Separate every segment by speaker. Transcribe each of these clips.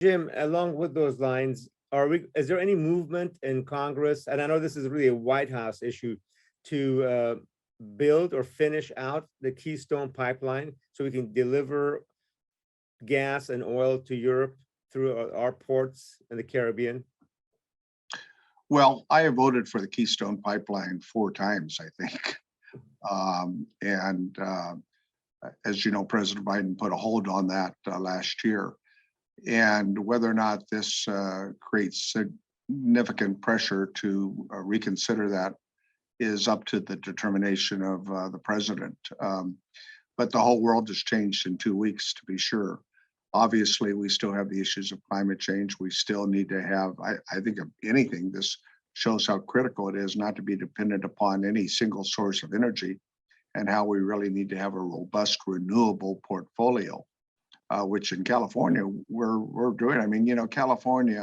Speaker 1: Jim, along with those lines, is there any movement in Congress? And I know this is really a White House issue to build or finish out the Keystone pipeline so we can deliver gas and oil to Europe through our ports in the Caribbean?
Speaker 2: Well, I have voted for the Keystone pipeline 4 times, I think. And as you know, President Biden put a hold on that last year. And whether or not this creates significant pressure to reconsider that is up to the determination of the president. But the whole world has changed in 2 weeks, to be sure. Obviously, we still have the issues of climate change. We still need to have, I think, of anything, this shows how critical it is not to be dependent upon any single source of energy, and how we really need to have a robust renewable portfolio, which in California we're doing. I mean, you know, California,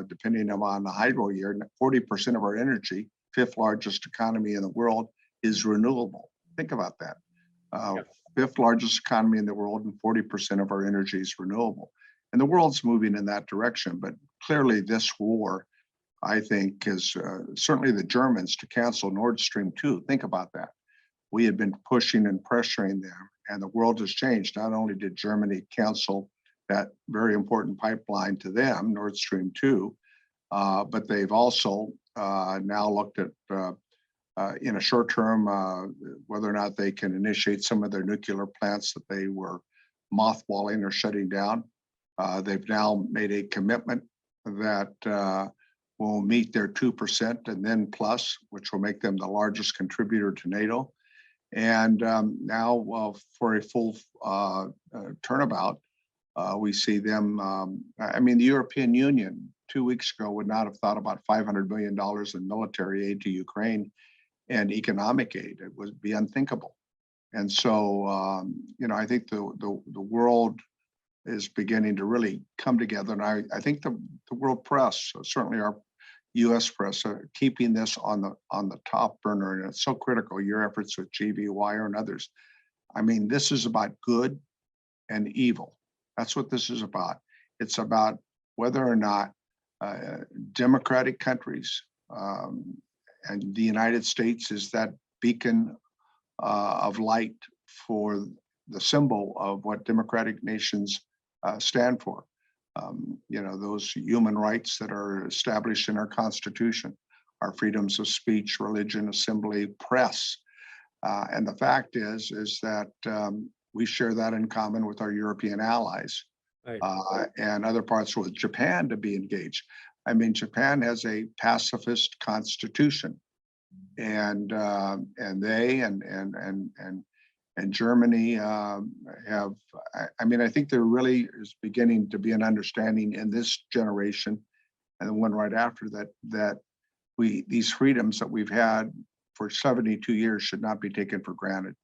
Speaker 2: depending on the hydro year, 40% of our energy, 5th largest economy in the world, is renewable. Think about that.
Speaker 1: Yep.
Speaker 2: 5th largest economy in the world, and 40% of our energy is renewable. And the world's moving in that direction. But clearly this war, I think, is certainly the Germans to cancel Nord Stream 2. Think about that. We had been pushing and pressuring them, and the world has changed. Not only did Germany cancel that very important pipeline to them, Nord Stream 2, but they've also now looked at in a short term, whether or not they can initiate some of their nuclear plants that they were mothballing or shutting down. They've now made a commitment that will meet their 2% and then plus, which will make them the largest contributor to NATO. And now for a full turnabout, we see them, I mean, the European Union 2 weeks ago would not have thought about $500 billion in military aid to Ukraine and economic aid. It would be unthinkable. And so, you know, I think the world is beginning to really come together. And I think the world press, certainly our U.S. press, are keeping this on the top burner. And it's so critical, your efforts with GV Wire and others. I mean, this is about good and evil. That's what this is about. It's about whether or not democratic countries, and the United States is that beacon of light for the symbol of what democratic nations stand for. You know, those human rights that are established in our Constitution, our freedoms of speech, religion, assembly, press. And the fact is that we share that in common with our European allies,
Speaker 1: Right.
Speaker 2: and other parts with Japan to be engaged. I mean, Japan has a pacifist constitution, and they and Germany have. I mean, I think there really is beginning to be an understanding in this generation, and the one right after that these freedoms that we've had for 72 years should not be taken for granted.